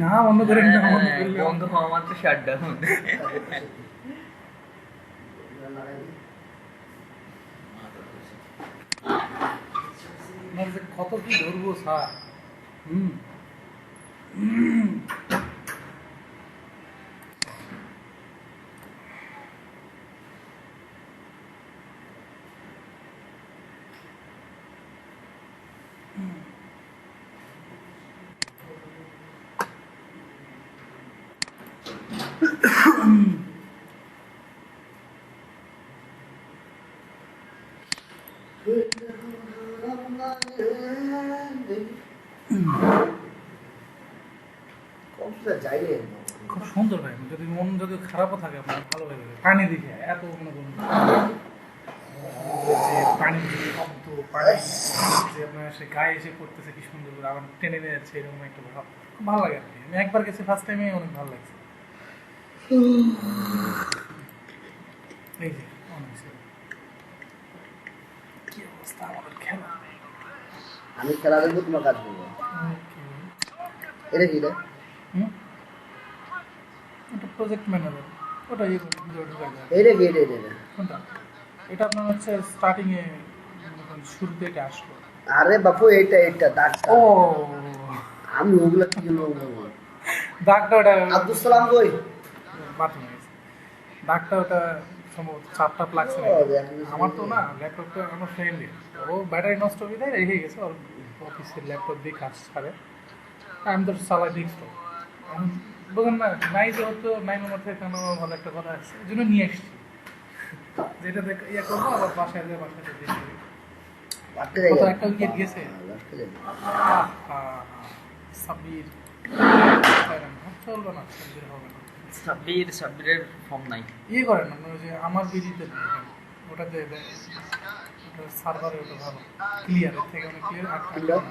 না বন্ধ করে বন্ধ হওয়া মাত্র শাটডাউন। কত কি ধরবো স্যার। খুব সুন্দর ভাই, যদি মন যদি খারাপও থাকে আপনার ভালো লাগে পানি দেখে এত মনে করুন যে পানির যে শব্দ, পানি যে আপনার সে গায়ে এসে পড়তেছে কি সুন্দর করে আবার টেনে নিয়ে যাচ্ছে, এরকম একটা ভাব খুব ভালো লাগে আর কি। আমি একবার গেছি ফার্স্ট টাইমে, অনেক ভালো লাগছে। এই যে অনেক কি অবস্থা আমাদের খেলা। আমি খেলা দেখবো, তোমার কাজ করবো। এটা কি রে? এটা প্রজেক্ট ম্যানেজার, ওটা ইয়ে করে এইটা কি? এটা কোনটা? এটা আপনার হচ্ছে স্টার্টিং এ শুরুতে এটা আসলো। আরে বাপু, এটা দাগটা। ও আমি ওগুলা কি দাগটা ওটা আব্দুল সালাম কই বাথরুমে গেছে। দাগটা ওটা সম্ভবত চাপটা লাগছে। আমার তো না, ল্যাপটপটা আমার ফ্রেন্ডের, ও ব্যাটারি নষ্ট হয়ে যায় রেখে গেছে ওর অফিসের ল্যাপটপ দিয়ে কাজ ছাড়ে। আমি তো চালাই ডেস্কটপ, বুঝলেন না, নাই যেহেতু 9 নম্বর থেকে কেন ভালো একটা কথা আছে, এই জন্য নিয়ে এসছি। যেটা ইয়ে করবো আবার বাসায় দেখি কোথাও একটা উইকেট গেছে। সাব্বির চলবে না, সাব্বির হবে না। সাব্বিরের ফর্ম নাই। ইয়ে করেন আপনার ওই যে আমার বিজিতে ওটাতে সার্ভারে ওটা ভালো ক্লিয়ার, এর থেকে অনেক ক্লিয়ার।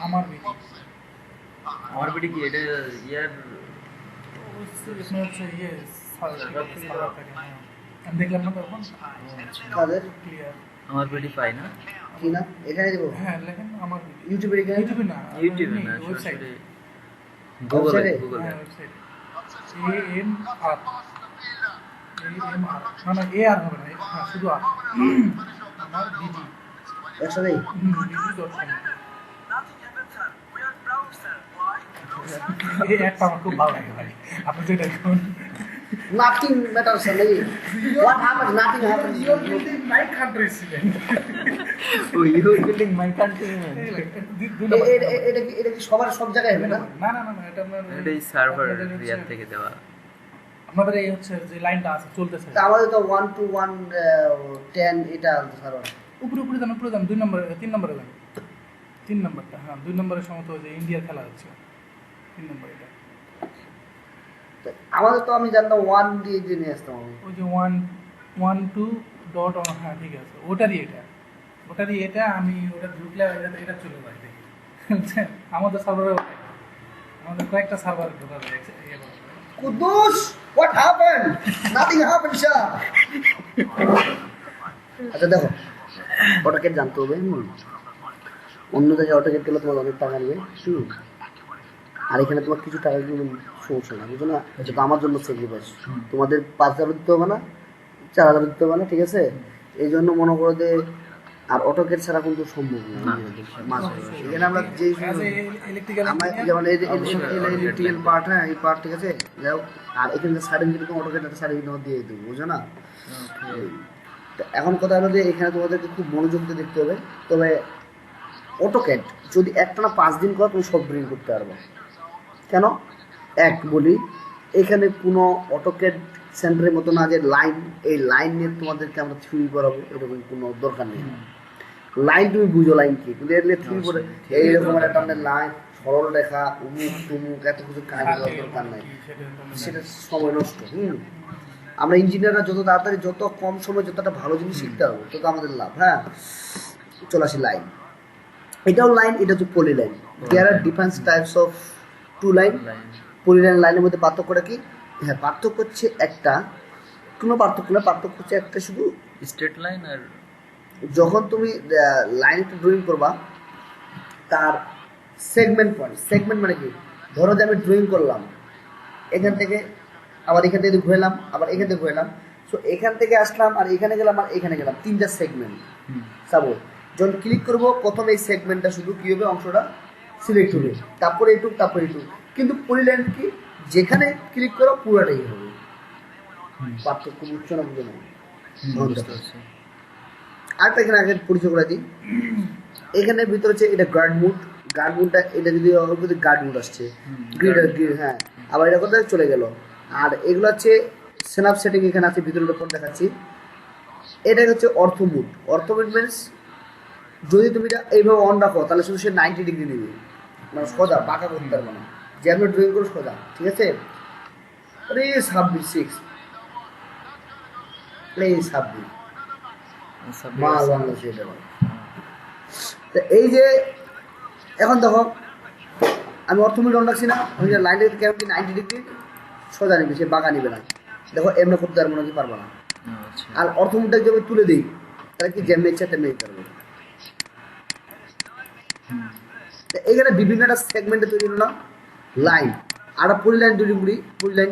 আমার বিজি, আমার বিডি কি এটা ইয়ার হচ্ছে ইয়ে সার্ভার থাকে। আমি দেখলাম না তখন ক্লিয়ার। আমার বিডি পাই না কি না এখানে দেব। হ্যাঁ লেখেন আমার ইউটিউবে এখানে, ইউটিউবে না, ইউটিউবে না, ওয়েবসাইটে, গুগলে ওয়েবসাইটে AMR না AR হবে না, হ্যাঁ শুধু আর আমার বিজি একসাথেই বিজি.com। এই একটা আমার খুব ভালো লাগে ভাই, আপনি যেটা দেখুন। Nothing matters, Sunday. What happened? Nothing happened. You are building my country, student. Oh, you are building my country, man. এটা কি সবার সব জায়গায় হবে না? না না না, এটা আপনার এই সার্ভার রিয়ার থেকে দেওয়া। আমাদের এই হচ্ছে যে লাইনটা আছে চলতেছে, আমাদের তো 1 to 1 10 এটা সার্ভার। উপরে যান, উপরে যান, 2 নম্বরে 3 নম্বরে যান, 3 নম্বরটা, হ্যাঁ 2 নম্বরের সময় তো যে ইন্ডিয়ার খেলা হচ্ছে 3 নম্বর। এটা আমাদের তো আমি জানতাম 1 দিয়ে নিয়ে আসতাম আমি। ওই যে 1 2 ডট, হ্যাঁ ঠিক আছে, ওটারই এটা আমি ওটা ঢুকলে এটা চলে যায় দেখি। আমাদের সার্ভারে আমাদের কয়েকটা সার্ভার ঢোকা যায়। Kuddus, what happened? Nothing happened, sir. আচ্ছা দেখো, অটোকেট জানতে হবে। অন্য জায়গায় অটোকেট গেলে তোমার অনেক টাকা নেবে, আর এখানে তোমার কিছু টাকা দিলে সমস্যা না, বুঝো না? এটা তো আমার জন্য স্যাক্রিফাইস। তোমাদের 5,000 দিতে হবে না, 4,000 দিতে হবে না, ঠিক আছে? এই জন্য মনে করো যে, আর অটোকেট ছাড়া কিন্তু সম্ভব না। এখানে আমরা যেই যেমন ইলেকট্রিক্যাল পার্ট, হ্যাঁ এই পার্ট, ঠিক আছে, যাই হোক। আর এখানে সার্টিফিকেট অটোকেট একটা সার্টিফিকেট আমার দিয়ে দেবো, বুঝো না? এখন কথা হলো যে এখানে তোমাদেরকে খুব মনোযোগ দিয়ে দেখতে হবে। তবে অটোকেট যদি একটানা 5 দিন করো, তুমি সব ড্রিল করতে পারবে। কেন এক বলি, এখানে কোনো অটোকেট সেন্টারের মতো না যে লাইন, এই লাইন নিয়ে তোমাদেরকে আমরা থিওরি পড়াবো, এরকম কোনো দরকার নেই। লাইন তুমি বুঝো লাইন কি, কিন্তু এর নিয়ে থিওরি পড়ে এইরকম একটা লাইন, সরল রেখা, উমুক তুমুক, এত কিছু কাজ দরকার নাই, সেটা সময় নষ্ট। আমরা ইঞ্জিনিয়াররা যত তাড়াতাড়ি, যত কম সময় যতটা ভালো জিনিস শিখতে পারবো, তত আমাদের লাভ। হ্যাঁ, চলে আসি লাইন। এটাও লাইন, এটা হচ্ছে poly line. There are different types of two line. Poly line লাইনের মধ্যে পার্থক্যটা কি? হ্যাঁ, পার্থক্য হচ্ছে একটা, কোনো পার্থক্য না, পার্থক্য হচ্ছে একটা, শুধু স্ট্রেট লাইন আর যখন তুমি লাইনটা ড্রয়িং করবা তার সেগমেন্ট পয়েন্ট, সেগমেন্ট মানে কি, ধরো যে আমি ড্রয়িং করলাম এখান থেকে, আবার এখান থেকে ঘুরলাম, আবার এখান থেকে ঘুরলাম, সো এখান থেকে আসলাম আর এখানে গেলাম আর এখানে গেলাম, তিনটা সেগমেন্ট। সাপোজ যখন ক্লিক করবো প্রথমে এই সেগমেন্টটা শুধু কি হবে, অংশটা সিলেক্ট হবে, তারপরে এইটুক, তারপরে এইটুক। কিন্তু পলিলাইন কি, যেখানে ক্লিক করো পুরোটাই হবে। পার্থক্য বুঝছো না, বুঝো না? আরেকটা এখানে আগে পরিচয় করে দিই, এখানে ভিতরে হচ্ছে এটা গার্ড মুড, গার্ড মুডটা এটা যদি গার্ড মুড আসছে, হ্যাঁ, আবার এটা কোথায় চলে গেল। আর এগুলো হচ্ছে স্ন্যাপ সেটিং, এখানে আছে ভিতরের উপর দেখাচ্ছি। এটা হচ্ছে অর্থ মুড। অর্থ মুড মিনস যদি তুমি এটা এইভাবে অন রাখো তাহলে শুধু সে 90 ডিগ্রি নেবে, মানে সোজা, বাঁকা করতে পারবে না, যে আমি ড্রয়িং করো সোজা, ঠিক আছে? আরে 26 প্লিজ 26 মাল বাংলাদেশে এটা বলে। তো এই যে এখন দেখো আমি অর্থমিল অন রাখছি না, আমি লাইনটা কেমন কি 90 ডিগ্রি সোজা নিবে, সে বাঁকা নিবে না। দেখো এমনি করতে পারবো না, কি পারবো না। আর অর্থমিলটা যদি তুলে দিই তাহলে কি যেমনি ইচ্ছা তেমনি পারবো। এখানে বিভিন্ন একটা সেগমেন্টে তৈরি হলো না লাইন, আর পলিলাইন তৈরি করি, পলিলাইন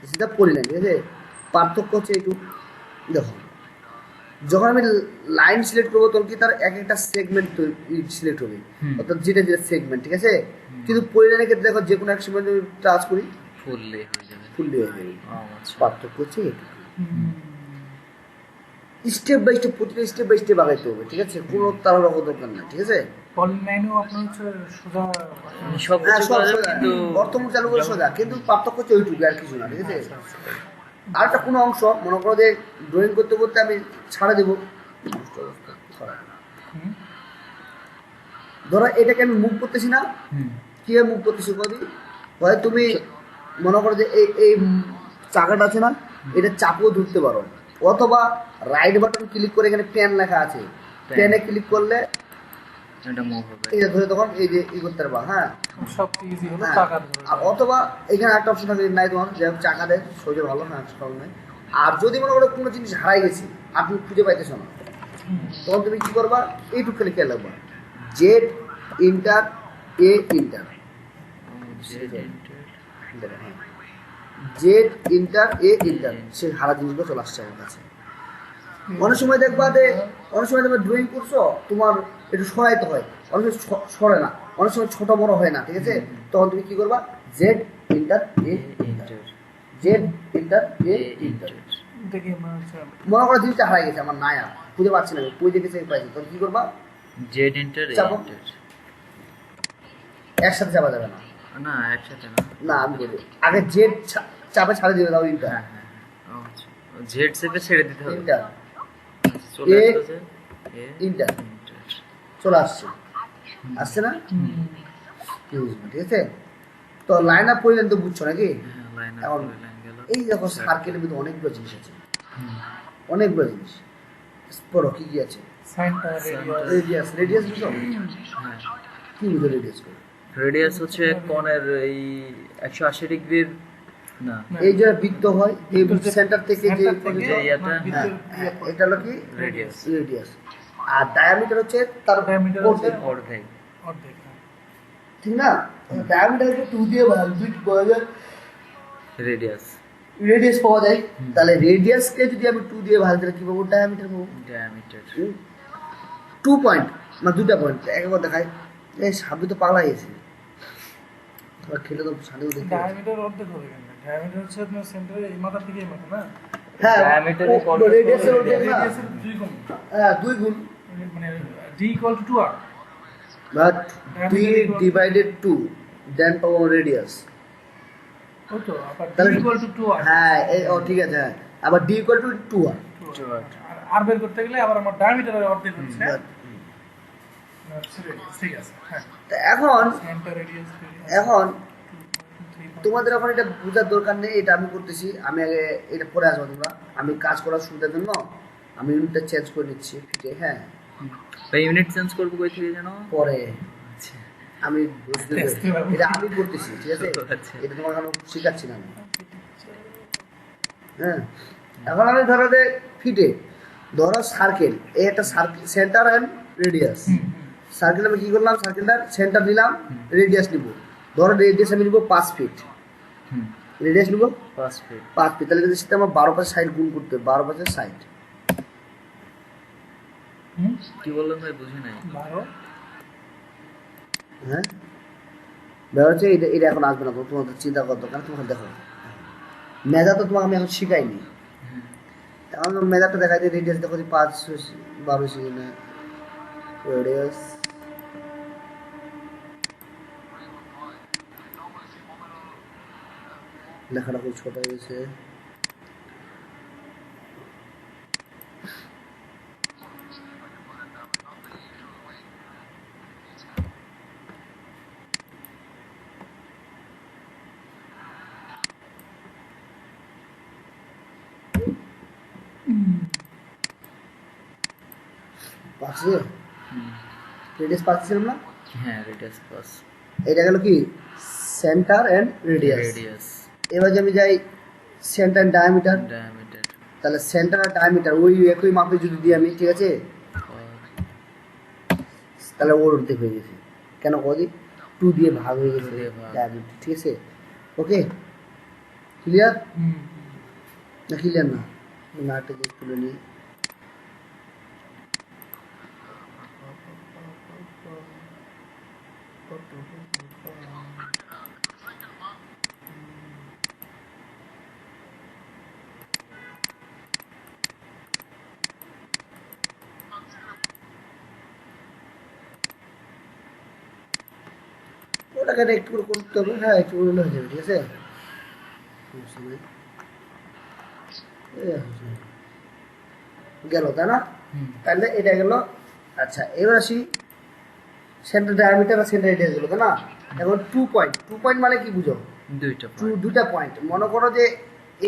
সেটা পলিলাইন, ঠিক আছে? পার্থক্য হচ্ছে একটু দেখো, যখন আমি লাইন সিলেক্ট করবো তখন কি তার এক একটা সেগমেন্ট সিলেক্ট হবে, অর্থাৎ যেটা যেটা সেগমেন্ট, ঠিক আছে? কিন্তু পলিলাইনের ক্ষেত্রে দেখো যে কোনো এক সেগমেন্ট টাচ করি ফুললি হয়ে যাবে, ফুললি হয়ে যাবে। পার্থক্য হচ্ছে এটুকু। স্টেপ বাই স্টেপ, প্রতিটা স্টেপ বাই স্টেপ আগাইতে হবে, ঠিক আছে? কোনো তাড়াহুড়ো করার দরকার নেই, ঠিক আছে? পলিলাইনও আপনার হচ্ছে সোজা, সব হ্যাঁ, কিছু সব করা যাবে, সোজা। কিন্তু বর্তমান চালু করে সোজা, কিন্তু পার্থক্য হচ্ছে ওইটুকু, আর কিছু না, ঠিক আছে? আরেকটা কোনো অংশ মনে করো যে ড্রয়িং করতে করতে আমি ছাড়া দেবো, ধরো এটাকে আমি মুভ করতেছি না, কিভাবে মুভ করতেছি বলি, হয় তুমি মনে করো যে এই এই চাকাটা আছে না, এটা চাপও ধরতে পারো, অথবা রাইট বাটন ক্লিক করে এখানে পেন লেখা আছে, পেনে ক্লিক করলে এটা মুভ হবে, এটা ধরে তখন এই যে ই করতে পারবা। হ্যাঁ, সব ইজি হলো হ্যাঁ। টাকা ধরে। আর অথবা এখানে একটা অপশন থাকে নাই তোমার, যে চাকা দেয় সোজা, ভালো, হ্যাঁ সব নেই। আর যদি মনে করো কোনো জিনিস হারাই গেছি, আপনি খুঁজে পাইতেছ না, তখন তুমি কি করবা, এইটুকু খেলে খেয়াল রাখবা, জেড ইন্টার এ ইন্টার, জেড ইন্টার এ ইন্টার, সে হারা জিনিসগুলো চলে আসছে আমার কাছে। অনেক সময় দেখবা যে অনেক সময় তুমি ড্রয়িং করছো, তোমার একটু সরাইতে হয়, অনেক সময় সরে না, অনেক সময় ছোট বড় হয় না, ঠিক আছে? তখন তুমি কি করবা, জেড ইন্টার এ ইন্টার, জেড ইন্টার এ ইন্টার। দেখি মনে হচ্ছে মনে করো জিনিসটা হারাই গেছে, আমার নাই আর খুঁজে পাচ্ছি না, খুঁজে গেছে পাইছি, তখন কি করবা, জেড এন্টার চাপো। এন্টার, একসাথে চাপা যাবে না, না একসাথে না, না আমি বলি আগে জেড চাপে ছাড়ে দিবে, দাও ইন্টার, হ্যাঁ হ্যাঁ, আচ্ছা জেড সেপে ছেড়ে দিতে হবে, ইন্টার চলে এ আসছে এ ইন্টার, এন্টার, চলে আসছে, আসছে না, ঠিক আছে? তো লাইন আপ পরিলেন তো বুঝছো নাকি? হ্যাঁ লাইন এখন লাইন গেল, এই দেখো সার্কেলের ভিতরে অনেকগুলো জিনিস আছে, অনেকগুলো জিনিস। পড়ো কি কি আছে, সেন্টার রেডিয়াস, রেডিয়াস বুঝো, হ্যাঁ কি বুঝো রেডিয়াস করে? রেডিয়াস হচ্ছে কোণের এই 180 ডিগ্রির, না এই যে বৃত্ত হয়, এই সেন্টার থেকে যে হ্যাঁ, এটা হলো কি রেডিয়াস, রেডিয়াস। আর ডায়ামিটার হচ্ছে তার Diameter অর্ধেক, অর্ধেক, অর্ধেক। ঠিক না? ডায়ামিটারকে 2 দিয়ে ভাগ দিই, পাওয়া যায় রেডিয়াস, রেডিয়াস পাওয়া যায়। তাহলে রেডিয়াসকে যদি আমি 2 দিয়ে ভাগ দিলে কি পাবো, ডায়ামিটার পাবো। ডায়ামিটার 2 পয়েন্ট না, 2টা পয়েন্ট একবার দেখায়, এই সাবি তো পাগলা গেছে, আবার খেলে তো সাথেও দেখতে পাচ্ছি। ডায়ামিটার অর্ধেক হবে কেন? ডায়ামিটার হচ্ছে আপনার সেন্টারে এই মাথা থেকে এই মাথা, না? হ্যাঁ, diameter এর concept রেডিয়াসের অর্ধেক না, রেডিয়াসের 2 গুণ, হ্যাঁ 2 গুণ, মানে d = 2r, বাট 3 ডিভাইডেড 2 দেন পাবো রেডিয়াস। ওই তো আবার d তাহলে = 2r। হ্যাঁ এই ও ঠিক আছে, হ্যাঁ আবার d = 2r। আর আর বের করতে গেলে আবার আমার ডায়ামিটারের অর্ধেক হচ্ছে, না, ঠিক আছে, হ্যাঁ। তো এখন সেন্টার রেডিয়াস, এখন তোমাদের এখন এটা বোঝার দরকার নেই, এটা আমি করতেছি, আমি আগে এটা পরে আসবো, তোমরা আমি কাজ করার সুবিধার জন্য আমি ইউনিটটা চেঞ্জ করে নিচ্ছি ফিটে, হ্যাঁ ভাই ইউনিট চেঞ্জ করব কই থেকে জানো, পরে আচ্ছা আমি বুঝতে পারি, এটা আমি করতেছি, ঠিক আছে? আচ্ছা। এটা তোমার কোনো শেখাচ্ছি না আমি। হ্যাঁ, এখন আমি ধরো যে ফিটে ধরো সার্কেল, এই একটা circle, centre and radius. Circle আমি কি করলাম, সার্কেলটার সেন্টার নিলাম, রেডিয়াস নিব, ধরো রেডিয়াস আমি নিব 5 ফিট, হুম রেডিয়াস নিব 5 ফিট 5 ফিট, তাহলে যদি সেটা আমার 12 পাশে সাইড গুণ করতে হবে, 12 পাশে সাইড। কি বললেন ভাই বুঝি নাই 12 হ্যাঁ, ব্যাপার হচ্ছে এটা এটা এখন আসবে না, তোমাদের চিন্তা করতো, কারণ তোমাকে দেখো মেধা তো তোমাকে আমি এখন শিখাইনি, এখন মেধাটা দেখাই দিই, রেডিয়াস দেখো 5 12 সেকেন্ড, রেডিয়াস লেখাটা খুব ছোট হয়ে গেছে। পাচ্ছি রেডিয়াস পাচ্ছিলাম না, হ্যাঁ রেডিয়াস প্লাস এটা গেল কি সেন্টার এন্ড রেডিয়াস। রেডিয়াস এবার যদি আমি যাই সেন্টার ডায়ামিটার, ডায়ামিটার তাহলে সেন্টার আর ডায়ামিটার ওই একই মাপে যদি দিই আমি, ঠিক আছে, তাহলে ওর অর্ধেক হয়ে গেছে, কেন কদি 2 দিয়ে ভাগ হয়ে গেছে 2 দিয়ে ভাগ। ডায়ামিটার, ঠিক আছে, ওকে ক্লিয়ার না, ক্লিয়ার না, নাটটা দিয়ে তুলে নিই। ওটাকে একটু করে করতে হবে, হ্যাঁ একটু করে হয়ে যাবে, ঠিক আছে, সমস্যা নেই। গেল তাই না, তাহলে এটা গেল। আচ্ছা এবার আসি সেন্টার ডায়ামিটার আর সেন্টার রেডিয়াস গেল তাই না, এখন 2 পয়েন্ট, 2 পয়েন্ট মানে কি বুঝো, দুইটা দুটা পয়েন্ট, মনে করো যে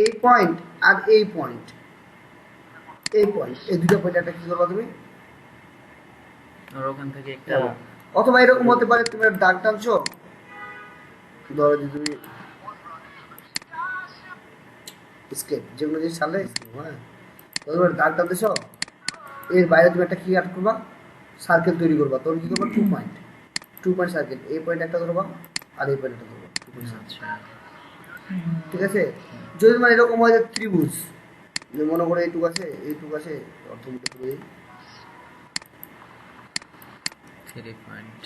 এই পয়েন্ট আর এই পয়েন্ট, এই পয়েন্ট, এই দুটো পয়েন্ট একটা কি করবা তুমি, আর ওখান থেকে একটা অথবা এরকম হতে পারে তুমি একটা দাগ টানছো, ধরো যে তুমি স্কেপ যেগুলো যে সালে, হ্যাঁ তুমি দাগ টানতেছ, এর বাইরে তুমি একটা কি আট করবা, সার্কেল তৈরি করবা, তখন কি করবা 2 পয়েন্ট, 2 পয়েন্ট সার্কেল, এই পয়েন্ট একটা ধরবা আর এই পয়েন্ট একটা ধরবা, 2 পয়েন্ট সার্কেল, আচ্ছা ঠিক আছে। যদি মানে এরকম হয় যে ত্রিভুজ, যে মনে করে এইটুকু আছে এইটুকু আছে, অর্থমূল্য করে দিই 3 পয়েন্ট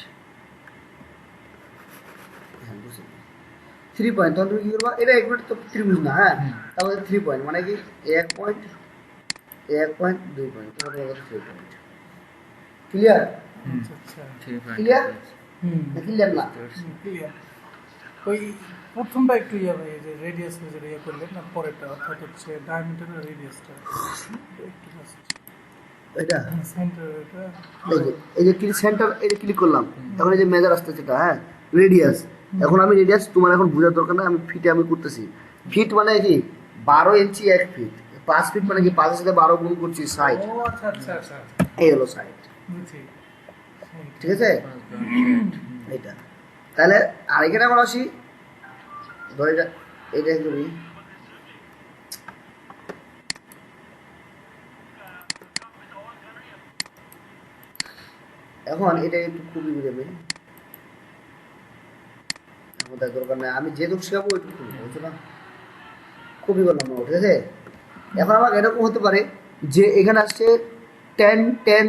3 পয়েন্ট, তখন তুমি কি করবা, এটা একবার তো ত্রিভুজ না, হ্যাঁ তাহলে 3 পয়েন্ট মানে কি 1 পয়েন্ট 1 পয়েন্ট 2 পয়েন্ট, তোমার 3 পয়েন্ট, ক্লিয়ার, আচ্ছা 3 পয়েন্ট ক্লিয়ার না, ক্লিয়ার না, ক্লিয়ার। ওই প্রথমটা একটু ইয়ে ভাই, যে রেডিয়াস যেটা ইয়ে করলেন না, পরেরটা অর্থাৎ হচ্ছে ডায়ামিটার আর রেডিয়াসটা একটু জাস্ট এটা সেন্টার এটা এই যে ক্লিক সেন্টার, এই যে ক্লিক করলাম, এখন এই যে মেজার আসতেছে এটা, হ্যাঁ রেডিয়াস, এখন আমি রেডিয়াস তোমার এখন বোঝার দরকার না, আমি ফিটে আমি করতেছি, ফিট মানে কি 12 ইঞ্চি 1 ফিট, 5 ফিট মানে কি 5 এর সাথে 12 গুণ করছি 60, ও আচ্ছা আচ্ছা আচ্ছা এই হলো 60, বুঝছি। ঠিক আছে এটা। তাহলে আরেকটা এখন আসি, ধর এটা এটা তুমি এখন এটা একটু খুবই বুঝাবে, এখন তার দরকার নাই, আমি যেটুকু শেখাবো ওইটুকু বুঝছো না, খুবই করলাম না, ঠিক আছে। এখন আমার এরকম হতে পারে যে এখানে আসছে 10 10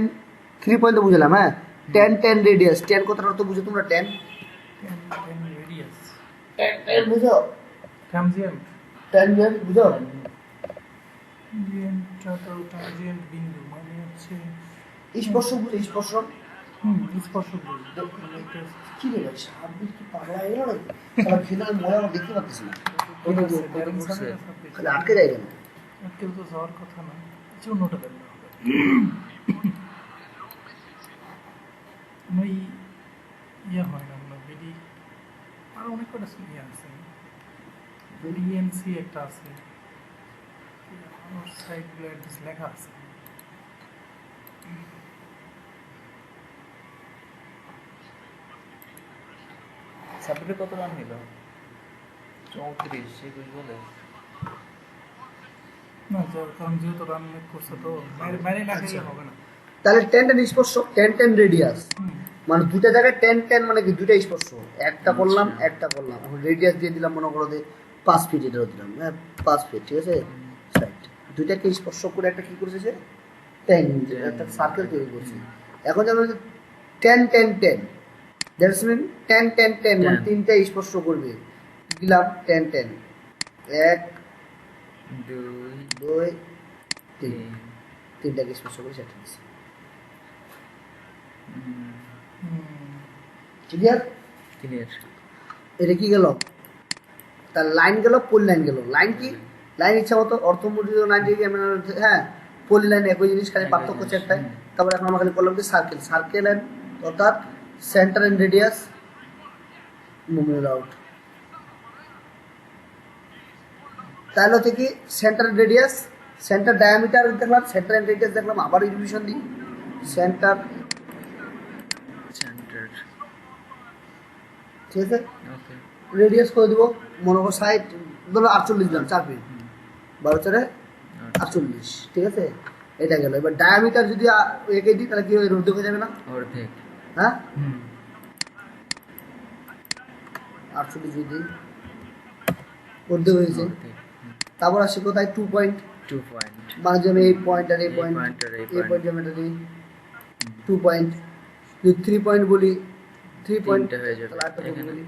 3 পয়েন্ট বুঝলাম, হ্যাঁ 10 10 রেডিয়াস, 10 কথাটা তো বুঝো তোমরা, 10 রেডিয়াস 10 বুঝো, ট্রানজিয়েন্ট 10 বুঝো, ট্রানজিয়েন্ট বিন্দু মানে হচ্ছে স্পর্শ বুঝো, স্পর্শ স্পর্শ বুঝি কি রে ভাই, সাবধান কি পাগলা হয়ে গেল নাকি, তাহলে খেলে মজা আমার দেখতে পাচ্ছিস না, খালি আটকে যায় কেন, কেউ তো যাওয়ার কথা না, কিছু অন্যটা বের হবে। ওই ইয়ে হয় না মনে বিডি, আর অনেক কটা ইয়ে আছে, ডিএনসি একটা আছে, আমার সাইডগুলো অ্যাড্রেস লেখা আছে। সাবজেক্টে কত রান নিল 34 21 বলে না কারণ যেহেতু রান মেক করছে তো বাইরে না খেলে হবে না। তাহলে 10 10 স্পর্শ 10 10 রেডিয়াস, হুম। মানে দুটা জায়গায় 10 10 মানে কি দুইটা স্পর্শ, একটা করলাম একটা করলাম, এখন রেডিয়াস দিয়ে দিলাম মনে করো যে 5 ফিট, এটা দিলাম 5 ফিট, ঠিক আছে, সাইড দুইটাকে স্পর্শ করে একটা কি করেছে সে 10 একটা সার্কেল তৈরি করছে। এখন যেমন 10 10 10 দ্যাটস মিন 10 10 10 মানে 10 তিনটা স্পর্শ করবে, দিলাম 10 10 1 2 2 3 3 তিনটাকে স্পর্শ করে সেটা দিচ্ছে। ক্লিয়ার? ক্লিয়ার। এটা কি গেল, তার লাইন গেল, পলি লাইন গেল। লাইন কি, লাইন ইচ্ছা মতো অর্থমূর্তিত লাইন থেকে হ্যাঁ, পলি লাইন একই জিনিস, খালি পার্থক্য হচ্ছে একটাই। তারপরে এখন আমরা খালি করলাম কি সার্কেল, সার্কেল এন্ড অর্থাৎ centre and radius movement out. তাহলে হচ্ছে কি সেন্টার রেডিয়াস, সেন্টার ডায়ামিটার দেখলাম, সেন্টার এন্ড রেডিয়াস দেখলাম, আবার রিভিশন দিই সেন্টার, সেন্টার। ঠিক আছে, ওকে। রেডিয়াস করে দিব মনে করো সাইড ধরো 48 দিলাম, 4 ফিট, 12 4 48, ঠিক আছে, এটা গেল। এবার ডায়ামিটার যদি একে দিই তাহলে কি হবে, অর্ধেক হয়ে যাবে না? অর্ধেক। হ্যাঁ, হুম। 48 যদি অর্ধেক হয়েছে। অর্ধেক। তারপর আসি কোথায়, 2 পয়েন্ট, 2 পয়েন্ট। মানে যেমন এই পয়েন্ট আর এই এই পয়েন্ট, point আর এই এই point। পয়েন্ট যেমন এটা দিই 2 পয়েন্ট। যদি 3 পয়েন্ট বলি, 3 পয়েন্ট তিনটে হয়ে যাবে তাহলে আরেকটা এখানে। বলি,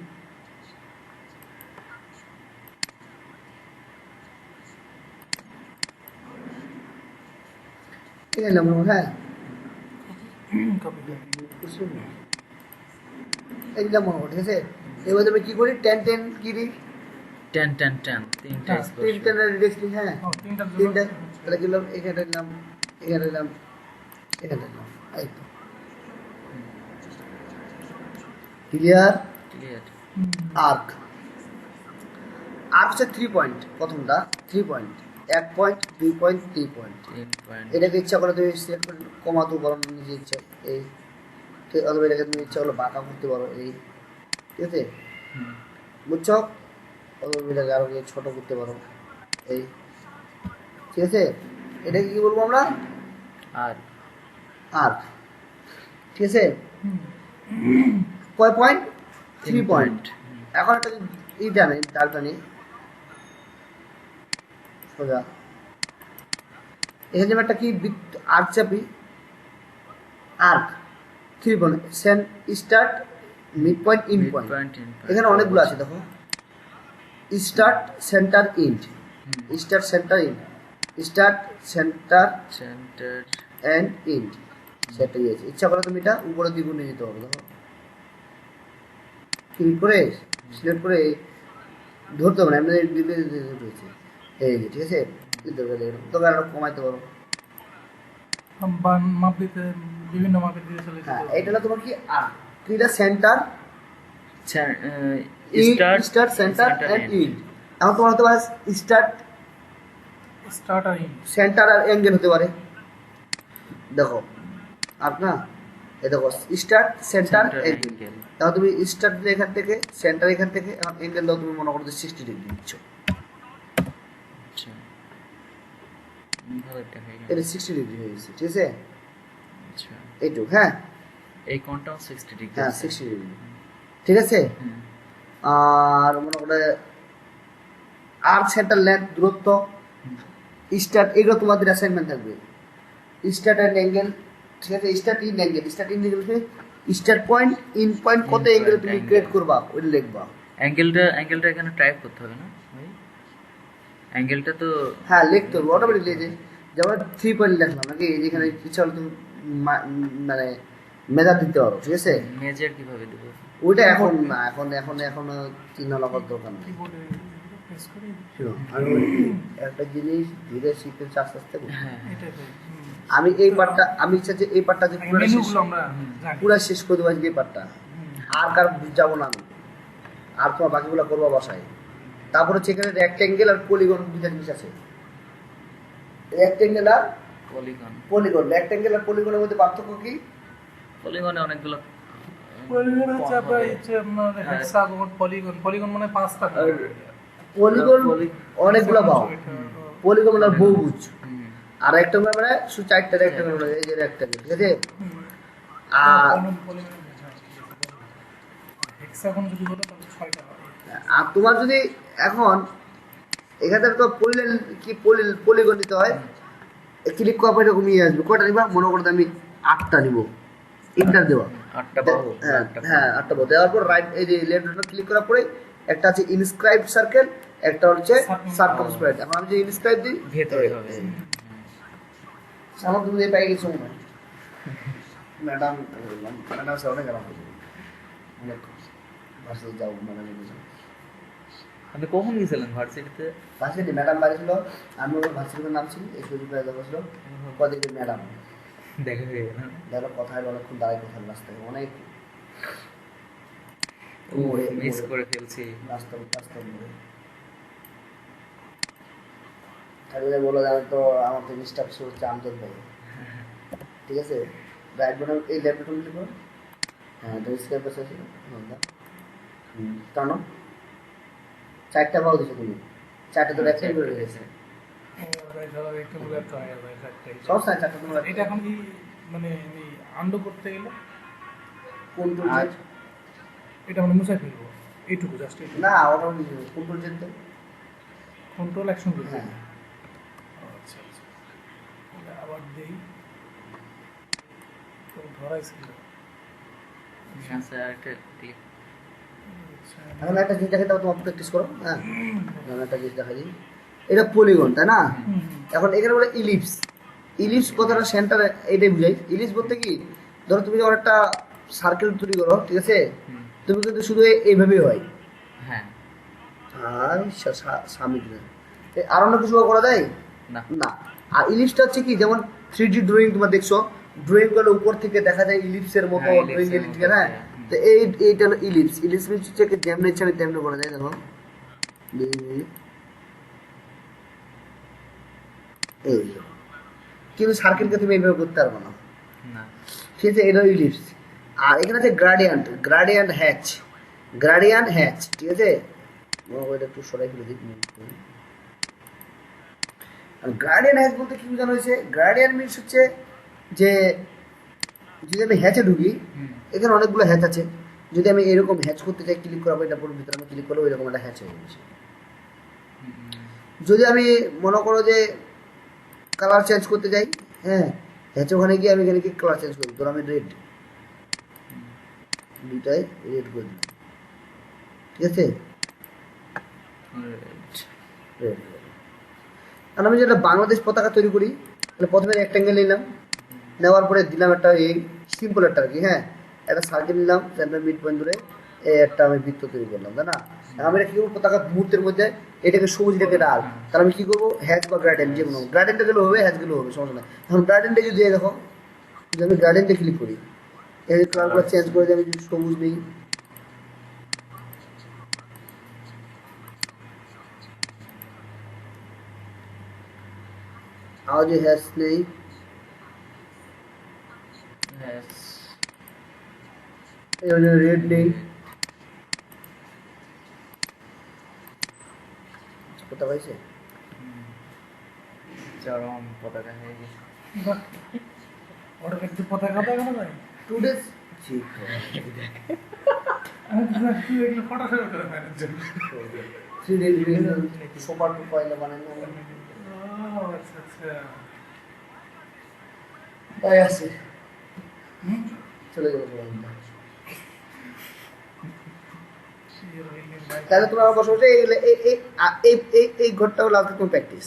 ঠিক আছে আমরা, হ্যাঁ কপি এইটা মনে করো, ঠিক আছে। এবার আমি কি করি, 10 10 কি দিই, 10 10 10 তিনটা হ্যাঁ, স্পর্শ। 3 10 রেডিয়াস দিই, হ্যাঁ ও তিনটার জন্য তিনটা, তাহলে দিলাম এখানে দিলাম, এখানে দিলাম, এখানে দিলাম, এই তো ক্লিয়ার। ক্লিয়ার। আর্ক, আর্ক হচ্ছে 3 পয়েন্ট, প্রথমটা 3 point, 1 point 2 point 3 point. 3 point. এটাকে ইচ্ছা করে তুমি সিলেক্ট করে কমাতেও পারো নিজে ইচ্ছা, এই ঠিক, অথবা এটাকে তুমি ইচ্ছা করলে বাঁকা করতে পারো, এই ঠিক আছে, হুম। বুঝছো, অথবা এটাকে আরো ছোট করতে পারো, এই ঠিক আছে। এটাকে কি বলবো আমরা, আর আর্ক, ঠিক আছে। কয় পয়েন্ট, 3 3 পয়েন্ট। পয়েন্ট। এখন একটা এইটা নেই, ডালটা নেই সোজা, এখানে যেমন একটা কি আর্ক চাপি, আর্ক 3 পয়েন্ট, সেন start mid point end Mid point, point, end point। এখানে অনেকগুলো আছে দেখো, স্টার্ট সেন্টার ইন্ড, হুম। Start centre end, start centre centre. And end, সেটাই আছে। ইচ্ছা করে তুমি এটা উপরে দ্বিগুণ নিয়ে যেতে হবে, দেখো ক্লিক করে সিলেক্ট করে ধরতে হবে না, এমনি দিলে রয়েছে এই যে, ঠিক আছে। তোকে আরো কমাইতে পারো, মাপ দিতে বিভিন্ন মাপের দিয়ে চলে হ্যাঁ। যেতে এটা হলো তোমার কি ক্রিয়া centre, start start centre and end. এখন তোমার হতে পারে স্টার্ট স্টার্ট আর ইন। সেন্টার আর অ্যাঙ্গেল হতে পারে, দেখো আপনার এই দেখো স্টার্ট সেন্টার অ্যাঙ্গেল। তাহলে তুমি স্টার্ট এখান থেকে, সেন্টার এখান থেকে, এখন অ্যাঙ্গেল দাও তুমি মনে করো যে 60 ডিগ্রি দিচ্ছ, আচ্ছা। ভালো একটা হয়ে গেল। এটা 60 ডিগ্রি হয়ে গেছে, ঠিক আছে, আচ্ছা। এইটুক, হ্যাঁ এই কোণটাও 60 ডিগ্রি। হ্যাঁ 60 ডিগ্রি, ঠিক আছে। হুম। আর মনে করে আর্ক সেন্টার লেন্থ, দূরত্ব, স্টার্ট, এগুলো তোমাদের অ্যাসাইনমেন্ট থাকবে। স্টার্ট অ্যান্ড অ্যাঙ্গেল, ঠিক আছে, start in angle, start in angle, start point in point কত In অ্যাঙ্গেল point, তুমি angle। ক্রিয়েট করবা ওইটা লিখবা। অ্যাঙ্গেলটা এখানে টাইপ করতে হবে না ভাই? অ্যাঙ্গেলটা তো হ্যাঁ লিখতে হবে অটোমেটিকলি, যে যেমন 3 পয়েন্ট লিখলাম নাকি, যেখানে ইচ্ছা হলে তুমি মানে মেজার দিতে পারো, ঠিক আছে। মেজার কিভাবে দেব? ওইটা এখন না, এখন চিহ্ন লাগার দরকার নেই। কিবোর্ডে প্রেস করে শোনো, আমি বলি কি, একটা জিনিস ধীরে শিখতে আস্তে আস্তে করতে হবে। হ্যাঁ। এটা আমি এই পার্টটা, আমি ইচ্ছা যে এই পার্টটা যে পুরো শেষ, মেনুগুলো আমরা জানি। পুরো শেষ করে দেবো আজকে এই পার্টটা, আর কার যাবো না আমি, আর তোমার বাকিগুলো করবো বাসায়। তারপরে সেখানে রেক্টেঙ্গেল আর পলিগন দুটা জিনিস আছে, রেক্টেঙ্গেল আর পলিগন। পলিগন। রেক্টেঙ্গেল আর পলিগনের মধ্যে পার্থক্য কি? পলিগনে অনেকগুলো পলিগন হচ্ছে কম আপনার হবে। হচ্ছে আপনার হেক্সাগন, পলিগন মানে 5টা। পলিগন অনেকগুলো পাও, পলিগন মানে বহুভুজ, হুম। আর রেক্টাঙ্গুলার মানে শুধু 4টা রেক্টাঙ্গুলার মানে এই যে রেক্টাঙ্গুলার, ঠিক আছে? আর হেক্সাগন যদি হতো তাহলে 6টা হয়। আর তোমার যদি এখন এখানে তো পলিলেন কি পলিগন নিতে হয়, ক্লিক করার পর এটা কমিয়ে আসবে। কয়টা নিবা? মনে করো আমি 8টা নিব, ইন্টার দেওয়া। 8টা বাহু, হ্যাঁ 8টা হ্যাঁ 8টা বাহু দেওয়ার পর রাইট এই যে লেফট বাটন ক্লিক করার পরে একটা আছে ইনস্ক্রাইব সার্কেল, একটা হচ্ছে সার্কামস্ক্রাইব। এখন আমি যে ইনস্ক্রাইব দিই ভেতরে হবে। সামনে তুমি পাই গেছো মনে হয়। ম্যাডাম ম্যাডাম সামনে গেলাম অনেক ভার্সিটি যাও ম্যাডাম। আপনি কখন গেছিলেন ভার্সিটিতে? ভার্সিটি ম্যাডাম বাড়ি ছিল, আমি ওর ভার্সিটির নাম ছিল এই সুযোগ বসলো কদিকে ম্যাডাম দেখা হয়ে গেল। দেখো কথায় অনেকক্ষণ দাঁড়ায় কথা রাস্তায় অনেক ও মিস করে ফেলছি। রাস্তা রাস্তা মোড়ে তাহলে বলো যে আমি তো আমার তো ডিস্টার্ব হচ্ছে আমজদ ভাই, ঠিক আছে? রাইট বাটন এই লেফট বাটন ক্লিক করো। হ্যাঁ তো স্কেপ বসে আছে কেন 4টা বাহু দিছো তুমি, 4টা তো একটাই করে গেছে রেক্টাঙ্গুলার তো হয়ে যাবে একটাই। সব সাইড 4টা তোমার এটা এখন কি মানে আমি আন্ডু করতে গেলে কন্ট্রোল আর এটা মানে মুছে ফেলবো এইটুকু জাস্ট এইটুকু। না ওটা কন্ট্রোল জেড দাও। কন্ট্রোল অ্যাকশন করতে হ্যাঁ আচ্ছা আচ্ছা তাহলে আবার দেই তো ধরাইছিল। আচ্ছা আরেকটা ক্লিক। আচ্ছা এখন একটা জিনিস দেখাই দাও, তোমার প্র্যাকটিস করো। হ্যাঁ এখন একটা জিনিস দেখা দিই, এটা পলিগন তাই না? এখন এখানে বলে ইলিপস। ইলিপস কথাটা সেন্টার এটাই বুঝাই। ইলিপস বলতে কি, ধরো তুমি যখন একটা সার্কেল তৈরি করো, ঠিক আছে? হুম। তুমি কিন্তু শুধু এইভাবেই হয় হ্যাঁ। আর সামনে আর অন্য কিছু করা যায় না। না। আর ইলিপসটা হচ্ছে কি, যেমন 3D ড্রয়িং তোমার দেখছো, ড্রয়িং গুলো উপর থেকে দেখা যায় ইলিপসের মতো হ্যাঁ, ড্রয়িং ellipse-এর ঠিক মতো, আছে? হ্যাঁ। তো এইটা হলো ইলিপস। ইলিপস হচ্ছে কি যেমন ইচ্ছা আমি তেমনি করা যায়। দেখো এই কিন্তু সার্কেলকে তুমি এইভাবে করতে পারবো না, না। ঠিক আছে? এটা ইলিপস। আর এখানে আছে gradient, gradient hatch, gradient hatch, ঠিক আছে? ওইটা একটু সরাই ফেলে দিই। আর গ্রাডিয়েন্ট হ্যাচ বলতে কি বোঝানো হয়েছে? গ্রাডিয়েন্ট মিনস হচ্ছে যে যদি আমি হ্যাচে ঢুকি, হুম। এখানে অনেকগুলো হ্যাচ আছে, যদি আমি এরকম হ্যাচ করতে চাই ক্লিক করাবো, এটা পুরো ভিতরে আমি ক্লিক করবো এরকম একটা হ্যাচ হয়ে গেছে। যদি আমি মনে করো যে কালার চেঞ্জ করতে যাই, হ্যাঁ হ্যাচ ওখানে গিয়ে আমি এখানে কি কালার চেঞ্জ করি, ধরো আমি রেড, দুটাই রেড করে দিলাম, ঠিক আছে? রেড। আর আমি যেটা বাংলাদেশ পতাকা তৈরি করি, তাহলে প্রথমে রেক্ট্যাঙ্গেল নিলাম, নেওয়ার পরে দিলাম একটা এই সিম্পল একটা আর কি, হ্যাঁ একটা সার্কেল নিলাম সেন্টার মিড পয়েন্ট ধরে এই একটা আমি বৃত্ত তৈরি করলাম, তাই না? আমি এটা কি করবো, পতাকা মুহূর্তের মধ্যে এটাকে সবুজ রেখে ডাল, তাহলে আমি কি করবো, হ্যাচ বা গার্ডেন যে কোনো, গার্ডেনটা গেলেও হবে হ্যাচ গেলেও হবে, সমস্যা নাই। এখন গার্ডেনটা যদি দেখো, যদি আমি গার্ডেনটা ক্লিক করি, এই কালারগুলো চেঞ্জ করে দিই, আমি যদি সবুজ নিই, আর যদি হ্যাচ নেই, রেড নেই, কোথা পাইছে? চরম পতাকা হয়ে গেছে। বাহ, ওটা একটু পতাকা কথা কেন ভাই? টু ডেজ আমি তো একটু এগুলো ফটোশপ করে ফেলার জন্য। 3 ডেজ সুপার টু পয়লা বানানো ও আচ্ছা আচ্ছা। তাই আছে চলে গেল প্রোগ্রামটা। তাহলে তোমার আমার বসে বসে এই ঘরটা হলো আজকে তোমার প্র্যাকটিস,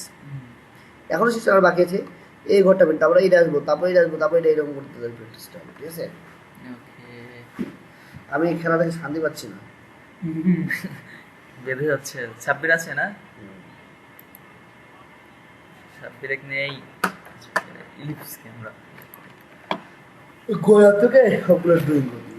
এখনো শেষ আর বাকি আছে। এই ঘরটা পেন, তারপরে এইটা আসবো, তারপরে এটা আসবো, তারপরে এটা এরকম করতে হবে প্র্যাকটিসটা, ঠিক আছে? ওকে। আমি এই খেলা থেকে শান্তি পাচ্ছি না। বেঁধে যাচ্ছে। সাব্বির আছে না? সাব্বির এক নেই। Ellipse camera. গোয়া থেকে সবগুলো ড্রয়িং করবো।